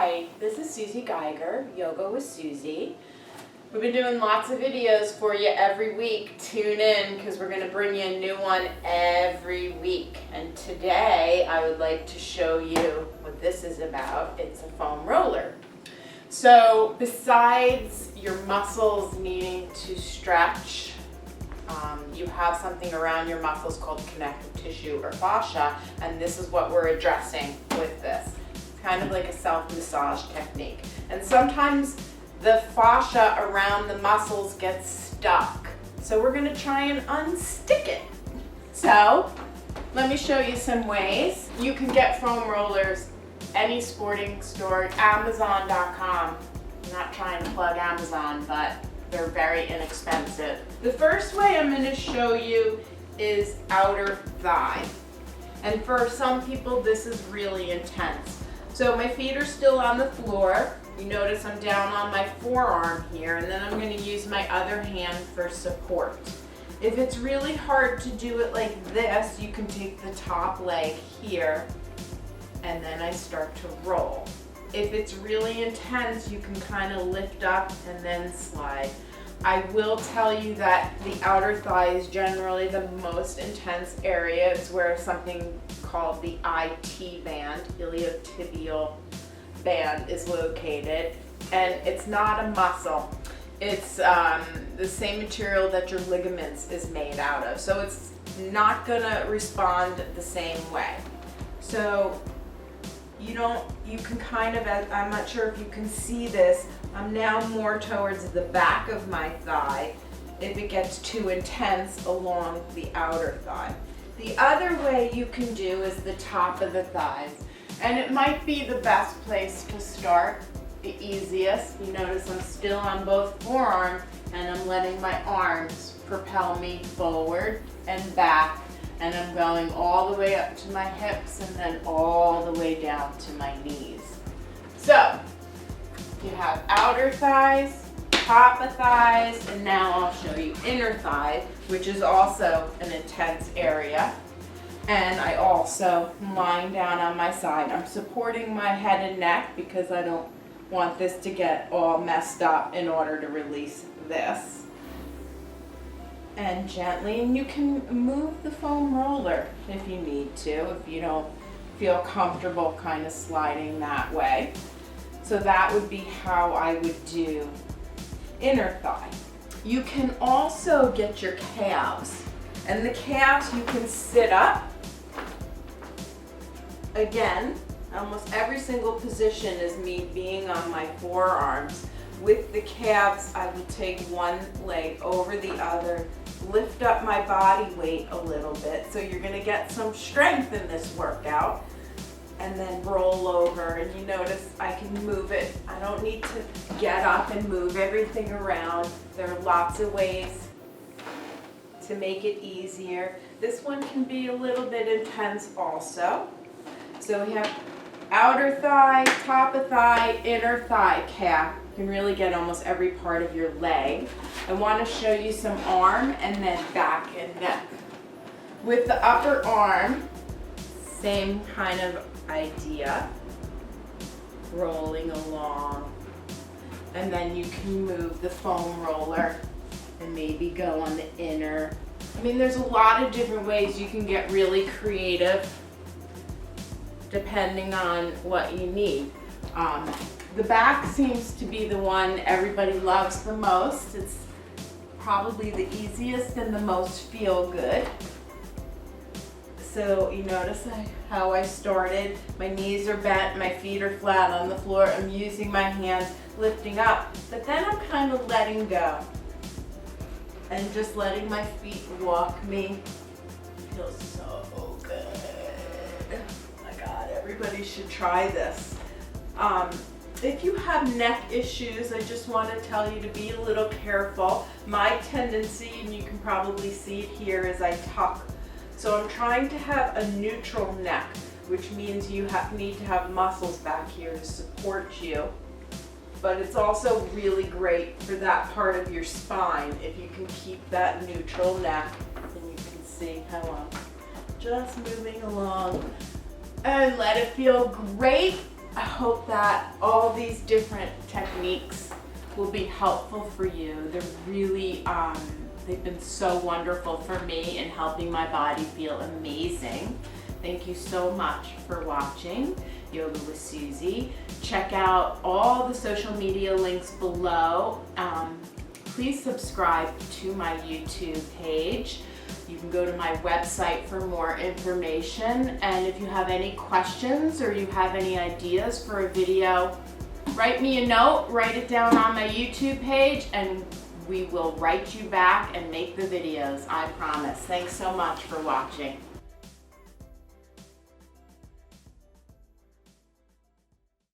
Hi, this is Suzi Geiger, Yoga with Suzi. We've been doing lots of videos for you every week. Tune in because we're going to bring you a new one every week. And today I would like to show you what this is about. It's a foam roller. So besides your muscles needing to stretch, you have something around your muscles called connective tissue or fascia, and this is what we're addressing with this. It's kind of like a self-massage technique. And sometimes the fascia around the muscles gets stuck. So we're going to try and unstick it. So let me show you some ways. You can get foam rollers any sporting store, Amazon.com. I'm not trying to plug Amazon, but they're very inexpensive. The first way I'm going to show you is outer thigh. And for some people, this is really intense. So my feet are still on the floor. You notice I'm down on my forearm here, and then I'm going to use my other hand for support. If it's really hard to do it like this, you can take the top leg here, and then I start to roll. If it's really intense, you can kind of lift up and then slide. I will tell you that the outer thigh is generally the most intense area. It's where something called the IT band, iliotibial band, is located. And it's not a muscle. It's the same material that your ligaments is made out of. So it's not gonna respond the same way. So you can kind of, I'm not sure if you can see this, I'm now more towards the back of my thigh if it gets too intense along the outer thigh. The other way you can do is the top of the thighs. And it might be the best place to start, the easiest. You notice I'm still on both forearms and I'm letting my arms propel me forward and back. And I'm going all the way up to my hips and then all the way down to my knees. So you have outer thighs, top of thighs, and now I'll show you inner thigh, which is also an intense area. And I also am lying down on my side. I'm supporting my head and neck because I don't want this to get all messed up in order to release this. And gently, and you can move the foam roller if you need to, if you don't feel comfortable kind of sliding that way. So that would be how I would do inner thigh. You can also get your calves, and the calves you can sit up. Again, almost every single position is me being on my forearms. With the calves, I would take one leg over the other, lift up my body weight a little bit, so you're going to get some strength in this workout, and then roll over. And you notice I can move it. I don't need to get up and move everything around. There are lots of ways to make it easier. This one can be a little bit intense also. So we have outer thigh, top of thigh, inner thigh, calf. You can really get almost every part of your leg. I want to show you some arm and then back and neck. With the upper arm, same kind of idea. Rolling along. And then you can move the foam roller and maybe go on the inner. I mean, there's a lot of different ways you can get really creative depending on what you need. The back seems to be the one everybody loves the most. It's probably the easiest and the most feel good. So you notice how I started. My knees are bent, my feet are flat on the floor. I'm using my hands, lifting up, but then I'm kind of letting go and just letting my feet walk me. Feels so good. Oh my God, everybody should try this. If you have neck issues, I just want to tell you to be a little careful. My tendency, and you can probably see it here, is I tuck. So I'm trying to have a neutral neck, which means you need to have muscles back here to support you. But it's also really great for that part of your spine if you can keep that neutral neck. And you can see how I'm just moving along. And let it feel great I hope that all these different techniques will be helpful for you. They're really, they've been so wonderful for me in helping my body feel amazing. Thank you so much for watching Yoga with Suzi. Check out all the social media links below. Please subscribe to my YouTube page. You can go to my website for more information. And if you have any questions or you have any ideas for a video, write me a note, write it down on my YouTube page, and we will write you back and make the videos, I promise. Thanks so much for watching.